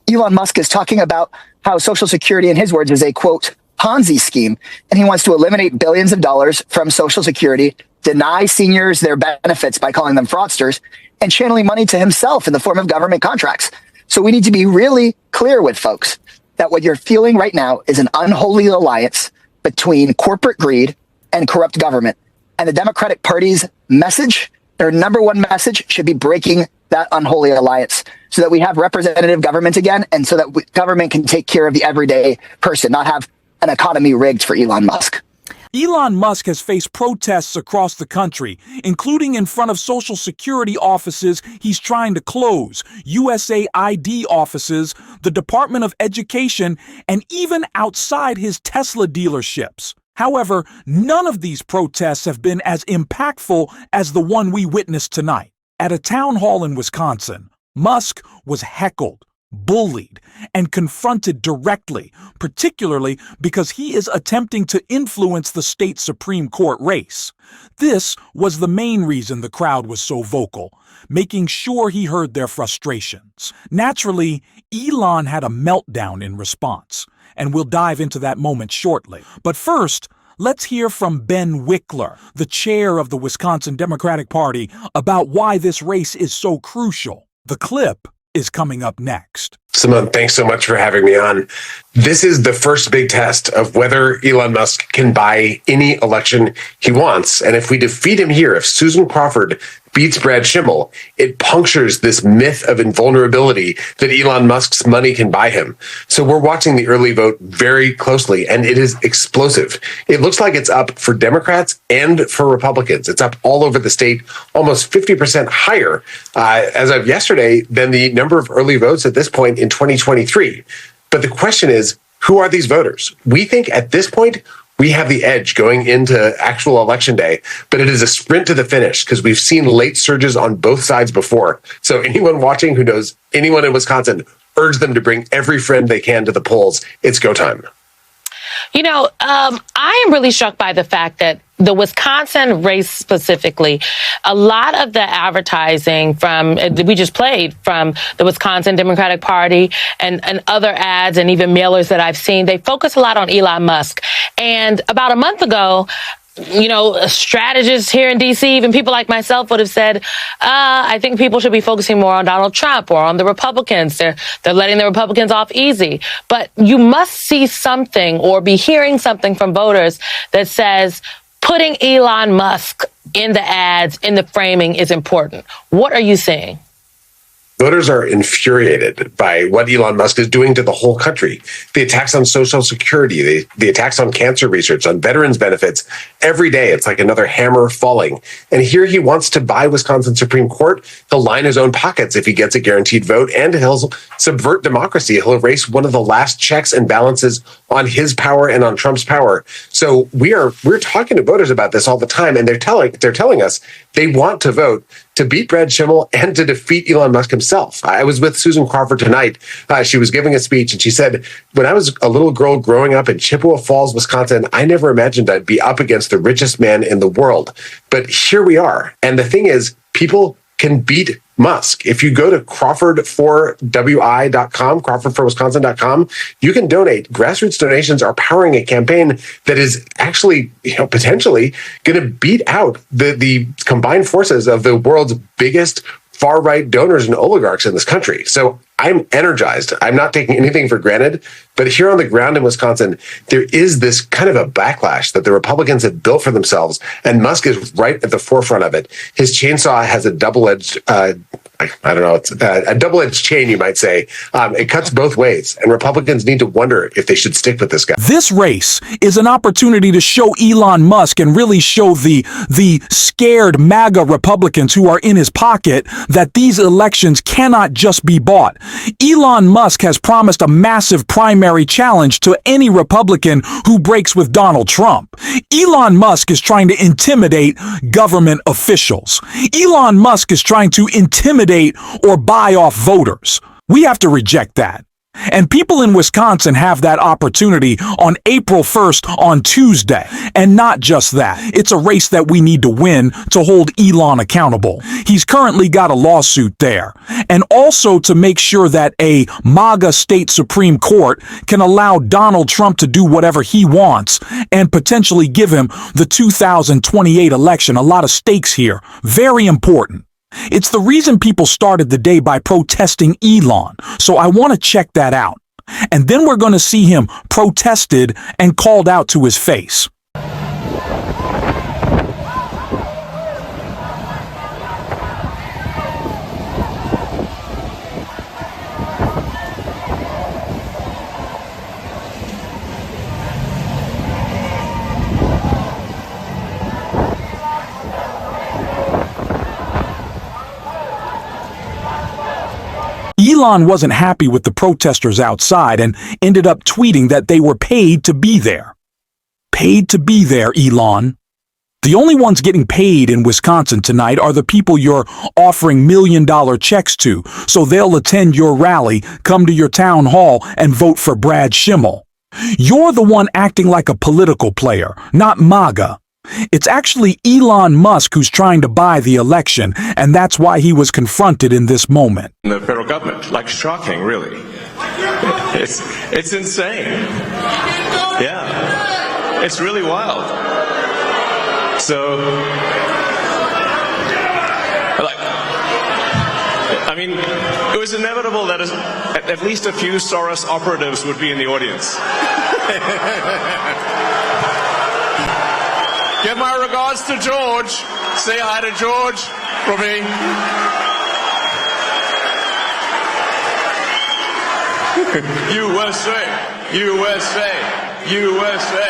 Elon Musk is talking about how Social Security, in his words, is a, quote, Ponzi scheme, and he wants to eliminate billions of dollars from Social Security, deny seniors their benefits by calling them fraudsters, and channeling money to himself in the form of government contracts. So we need to be really clear with folks that what you're feeling right now is an unholy alliance between corporate greed and corrupt government. And the Democratic Party's message, their number one message, should be breaking that unholy alliance so that we have representative government again, and so that government can take care of the everyday person, not have an economy rigged for Elon Musk. Elon Musk has faced protests across the country, including in front of Social Security offices he's trying to close, USAID offices, the Department of Education, and even outside his Tesla dealerships. However, none of these protests have been as impactful as the one we witnessed tonight. At a town hall in Wisconsin, Musk was heckled, bullied, and confronted directly, particularly because he is attempting to influence the state Supreme Court race. This was the main reason the crowd was so vocal, making sure he heard their frustrations. Naturally, Elon had a meltdown in response, and we'll dive into that moment shortly. But first, let's hear from Ben Wickler, the chair of the Wisconsin Democratic Party, about why this race is so crucial. The clip is coming up next. Simone, thanks so much for having me on. This is the first big test of whether Elon Musk can buy any election he wants. And if we defeat him here, if Susan Crawford beats Brad Schimmel, it punctures this myth of invulnerability that Elon Musk's money can buy him. So we're watching the early vote very closely, and it is explosive. It looks like it's up for Democrats and for Republicans. It's up all over the state, almost 50% higher as of yesterday than the number of early votes at this point in 2023. But the question is, who are these voters? We think at this point, we have the edge going into actual election day, but it is a sprint to the finish because we've seen late surges on both sides before. So anyone watching who knows anyone in Wisconsin, urge them to bring every friend they can to the polls. It's go time. You know, I am really struck by the fact that the Wisconsin race specifically, a lot of the advertising we just played from the Wisconsin Democratic Party and other ads and even mailers that I've seen, they focus a lot on Elon Musk. And about a month ago, you know, strategists here in D.C., even people like myself would have said, I think people should be focusing more on Donald Trump or on the Republicans. They're letting the Republicans off easy. But you must see something or be hearing something from voters that says putting Elon Musk in the ads, in the framing is important. What are you seeing? Voters are infuriated by what Elon Musk is doing to the whole country. The attacks on Social Security, the attacks on cancer research, on veterans benefits. Every day, it's like another hammer falling. And here he wants to buy Wisconsin Supreme Court. He'll line his own pockets if he gets a guaranteed vote, and he'll subvert democracy. He'll erase one of the last checks and balances on his power and on Trump's power. So we're talking to voters about this all the time, and they're telling us they want to vote to beat Brad Schimmel and to defeat Elon Musk himself. I was with Susan Crawford tonight. She was giving a speech, and she said, when I was a little girl growing up in Chippewa Falls, Wisconsin, I never imagined I'd be up against the richest man in the world. But here we are. And the thing is, people can beat Musk. If you go to crawford4wi.com, crawfordforwisconsin.com, you can donate. Grassroots donations are powering a campaign that is actually, potentially going to beat out the combined forces of the world's biggest far-right donors and oligarchs in this country. So I'm energized. I'm not taking anything for granted. But here on the ground in Wisconsin, there is this kind of a backlash that the Republicans have built for themselves, and Musk is right at the forefront of it. His chainsaw has a double-edged, it's a double-edged chain, you might say. It cuts both ways, and Republicans need to wonder if they should stick with this guy. This race is an opportunity to show Elon Musk and really show the scared MAGA Republicans who are in his pocket that these elections cannot just be bought. Elon Musk has promised a massive primary challenge to any Republican who breaks with Donald Trump. Elon Musk is trying to intimidate government officials. Elon Musk is trying to intimidate or buy off voters. We have to reject that. And people in Wisconsin have that opportunity on April 1st on Tuesday. And not just that, it's a race that we need to win to hold Elon accountable. He's currently got a lawsuit there. And also to make sure that a MAGA state Supreme Court can allow Donald Trump to do whatever he wants and potentially give him the 2028 election. A lot of stakes here. Very important. It's the reason people started the day by protesting Elon, so I want to check that out. And then we're going to see him protested and called out to his face. Elon wasn't happy with the protesters outside and ended up tweeting that they were paid to be there. Paid to be there, Elon. The only ones getting paid in Wisconsin tonight are the people you're offering million-dollar checks to, so they'll attend your rally, come to your town hall, and vote for Brad Schimmel. You're the one acting like a political player, not MAGA. It's actually Elon Musk who's trying to buy the election, and that's why he was confronted in this moment. The federal government, like shocking, really. It's insane. Yeah, it's really wild. So, I mean, it was inevitable that at least a few Soros operatives would be in the audience. Give my regards to George. Say hi to George for me. USA, USA, USA,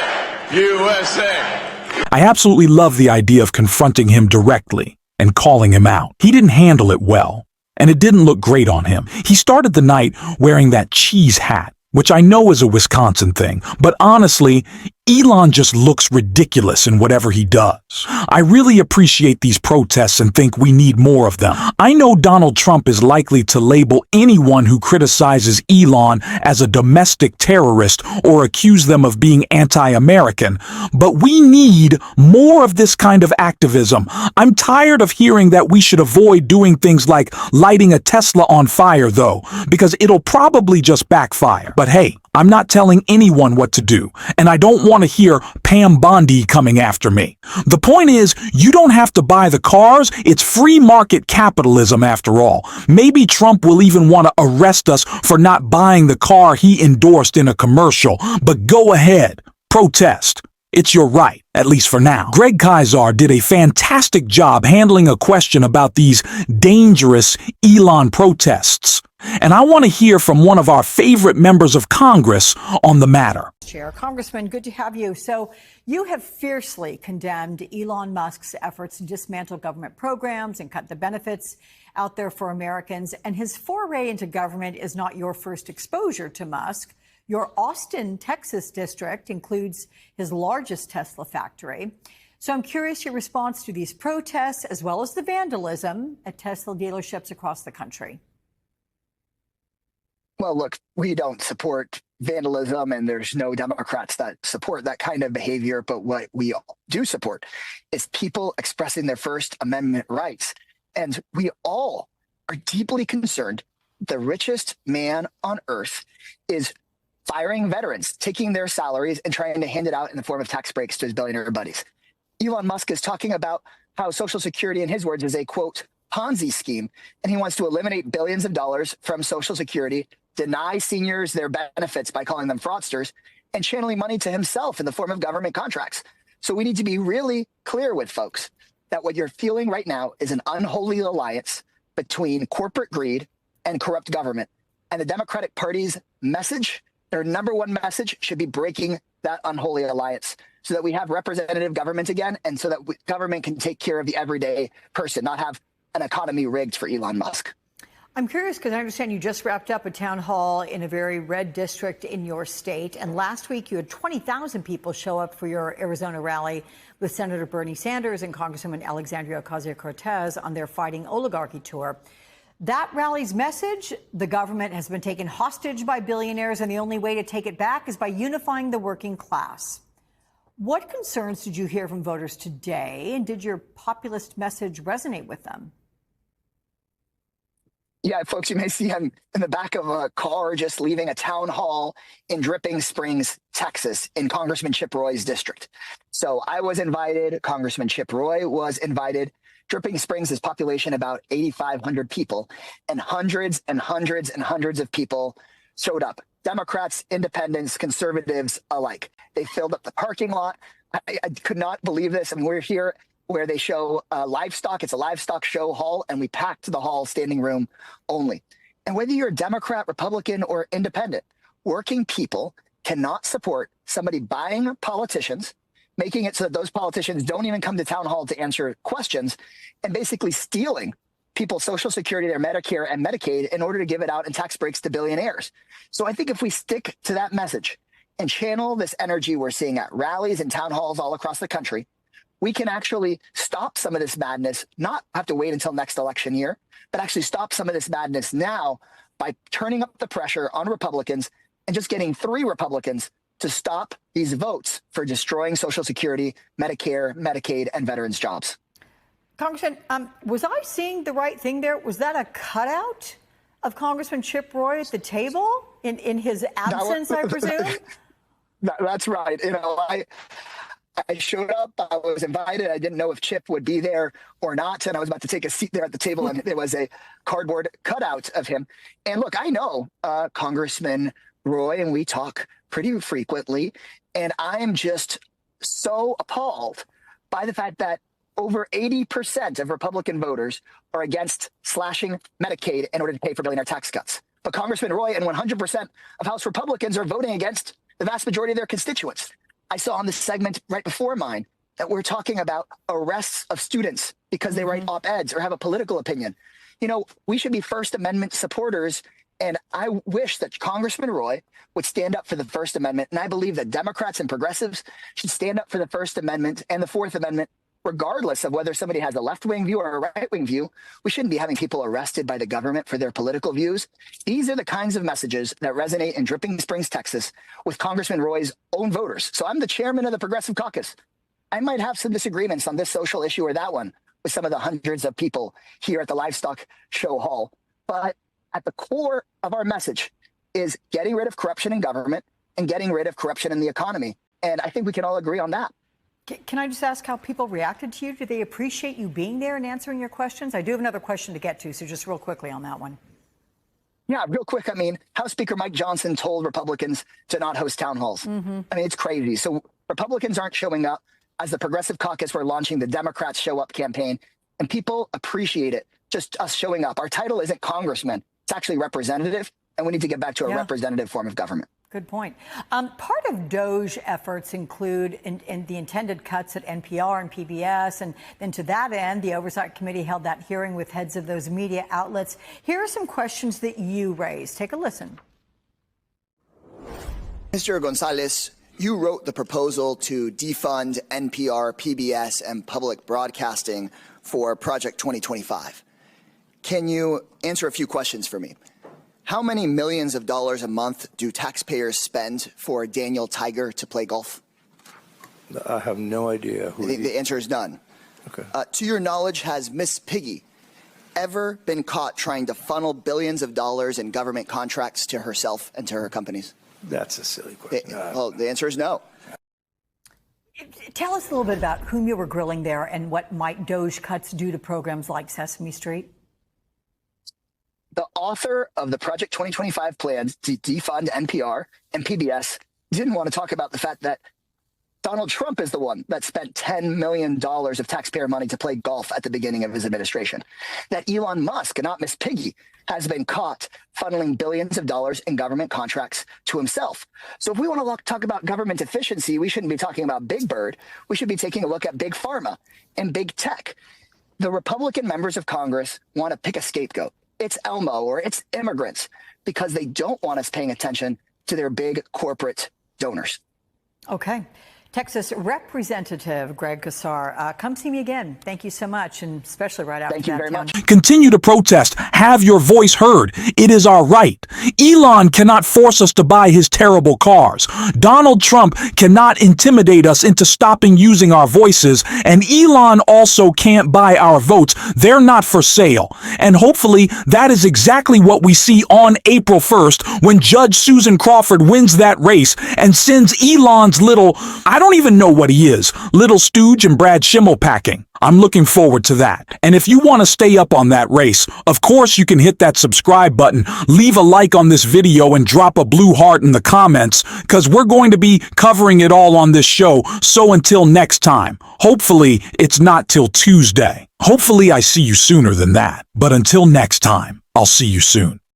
USA. I absolutely love the idea of confronting him directly and calling him out. He didn't handle it well, and it didn't look great on him. He started the night wearing that cheese hat, which I know is a Wisconsin thing, but honestly, Elon just looks ridiculous in whatever he does. I really appreciate these protests and think we need more of them. I know Donald Trump is likely to label anyone who criticizes Elon as a domestic terrorist or accuse them of being anti-American, but we need more of this kind of activism. I'm tired of hearing that we should avoid doing things like lighting a Tesla on fire, though, because it'll probably just backfire. But hey, I'm not telling anyone what to do, and I don't want to hear Pam Bondi coming after me. The point is, you don't have to buy the cars. It's free market capitalism after all. Maybe Trump will even want to arrest us for not buying the car he endorsed in a commercial, but go ahead, protest. It's your right, at least for now. Greg Kaiser did a fantastic job handling a question about these dangerous Elon protests. And I want to hear from one of our favorite members of Congress on the matter. Chair, Congressman, good to have you. So you have fiercely condemned Elon Musk's efforts to dismantle government programs and cut the benefits out there for Americans. And his foray into government is not your first exposure to Musk. Your Austin, Texas district includes his largest Tesla factory. So I'm curious your response to these protests, as well as the vandalism at Tesla dealerships across the country. Well, look, we don't support vandalism, and there's no Democrats that support that kind of behavior. But what we do support is people expressing their First Amendment rights. And we all are deeply concerned. The richest man on earth is firing veterans, taking their salaries and trying to hand it out in the form of tax breaks to his billionaire buddies. Elon Musk is talking about how Social Security, in his words, is a, quote, Ponzi scheme, and he wants to eliminate billions of dollars from Social Security, deny seniors their benefits by calling them fraudsters, and channeling money to himself in the form of government contracts. So we need to be really clear with folks that what you're feeling right now is an unholy alliance between corporate greed and corrupt government. And the Democratic Party's message, their number one message, should be breaking that unholy alliance so that we have representative government again, and so that government can take care of the everyday person, not have an economy rigged for Elon Musk. I'm curious because I understand you just wrapped up a town hall in a very red district in your state. And last week you had 20,000 people show up for your Arizona rally with Senator Bernie Sanders and Congresswoman Alexandria Ocasio-Cortez on their Fighting Oligarchy tour. That rally's message: the government has been taken hostage by billionaires, and the only way to take it back is by unifying the working class. What concerns did you hear from voters today, and did your populist message resonate with them? Yeah, folks, you may see him in the back of a car just leaving a town hall in Dripping Springs, Texas, in Congressman Chip Roy's district. So I was invited. Congressman Chip Roy was invited. Dripping Springs is population about 8,500 people, and hundreds and hundreds and hundreds of people showed up. Democrats, independents, conservatives alike. They filled up the parking lot. I could not believe this. I mean, we're here where they show livestock. It's a livestock show hall, and we packed the hall, standing room only. And whether you're a Democrat, Republican, or independent, working people cannot support somebody buying politicians, making it so that those politicians don't even come to town hall to answer questions, and basically stealing people's Social Security, their Medicare and Medicaid in order to give it out in tax breaks to billionaires. So I think if we stick to that message and channel this energy we're seeing at rallies and town halls all across the country, we can actually stop some of this madness, not have to wait until next election year, but actually stop some of this madness now by turning up the pressure on Republicans and just getting 3 Republicans to stop these votes for destroying Social Security, Medicare, Medicaid, and veterans' jobs. Congressman, was I seeing the right thing there? Was that a cutout of Congressman Chip Roy at the table in his absence, I presume? That's right. You know, I showed up, I was invited. I didn't know if Chip would be there or not. And I was about to take a seat there at the table, and there was a cardboard cutout of him. And look, I know Congressman Roy, and we talk pretty frequently. And I am just so appalled by the fact that over 80% of Republican voters are against slashing Medicaid in order to pay for billionaire tax cuts. But Congressman Roy and 100% of House Republicans are voting against the vast majority of their constituents. I saw on the segment right before mine that we're talking about arrests of students because they write op-eds or have a political opinion. You know, we should be First Amendment supporters. And I wish that Congressman Roy would stand up for the First Amendment. And I believe that Democrats and progressives should stand up for the First Amendment and the Fourth Amendment, regardless of whether somebody has a left-wing view or a right-wing view. We shouldn't be having people arrested by the government for their political views. These are the kinds of messages that resonate in Dripping Springs, Texas, with Congressman Roy's own voters. So I'm the chairman of the Progressive Caucus. I might have some disagreements on this social issue or that one with some of the hundreds of people here at the Livestock Show Hall. But at the core of our message is getting rid of corruption in government and getting rid of corruption in the economy. And I think we can all agree on that. Can I just ask how people reacted to you? Did they appreciate you being there and answering your questions? I do have another question to get to, so just real quickly on that one. Yeah, real quick. I mean, House Speaker Mike Johnson told Republicans to not host town halls. I mean, it's crazy. So Republicans aren't showing up. As the Progressive Caucus, we're launching the Democrats Show Up campaign, and people appreciate it. Just us showing up. Our title isn't congressman. It's actually representative, and we need to get back to a representative form of government. Good point. Part of DOGE efforts include in the intended cuts at NPR and PBS. And then to that end, the Oversight Committee held that hearing with heads of those media outlets. Here are some questions that you raised. Take a listen. Mr. Gonzalez, you wrote the proposal to defund NPR, PBS, and public broadcasting for Project 2025. Can you answer a few questions for me? How many millions of dollars a month do taxpayers spend for Daniel Tiger to play golf? I have no idea. The answer is none. Okay. To your knowledge, has Miss Piggy ever been caught trying to funnel billions of dollars in government contracts to herself and to her companies? That's a silly question. Well, the answer is no. Tell us a little bit about whom you were grilling there and what might DOGE cuts do to programs like Sesame Street. The author of the Project 2025 plans to defund NPR and PBS didn't want to talk about the fact that Donald Trump is the one that spent $10 million of taxpayer money to play golf at the beginning of his administration. That Elon Musk, not Miss Piggy, has been caught funneling billions of dollars in government contracts to himself. So if we want to talk about government efficiency, we shouldn't be talking about Big Bird. We should be taking a look at Big Pharma and Big Tech. The Republican members of Congress want to pick a scapegoat. It's Elmo or it's immigrants because they don't want us paying attention to their big corporate donors. Okay. Texas Representative Greg Casar, come see me again. Thank you so much, and especially right after Thank you that, very Tim. much. Continue to protest. Have your voice heard. It is our right. Elon cannot force us to buy his terrible cars. Donald Trump cannot intimidate us into stopping using our voices. And Elon also can't buy our votes. They're not for sale. And hopefully that is exactly what we see on April 1st when Judge Susan Crawford wins that race and sends Elon's little, I don't even know what he is, little stooge and Brad Schimmel packing. I'm looking forward to that. And if you want to stay up on that race, of course you can hit that subscribe button, leave a like on this video, and drop a blue heart in the comments, because we're going to be covering it all on this show. So until next time, hopefully it's not till Tuesday. Hopefully I see you sooner than that. But until next time, I'll see you soon.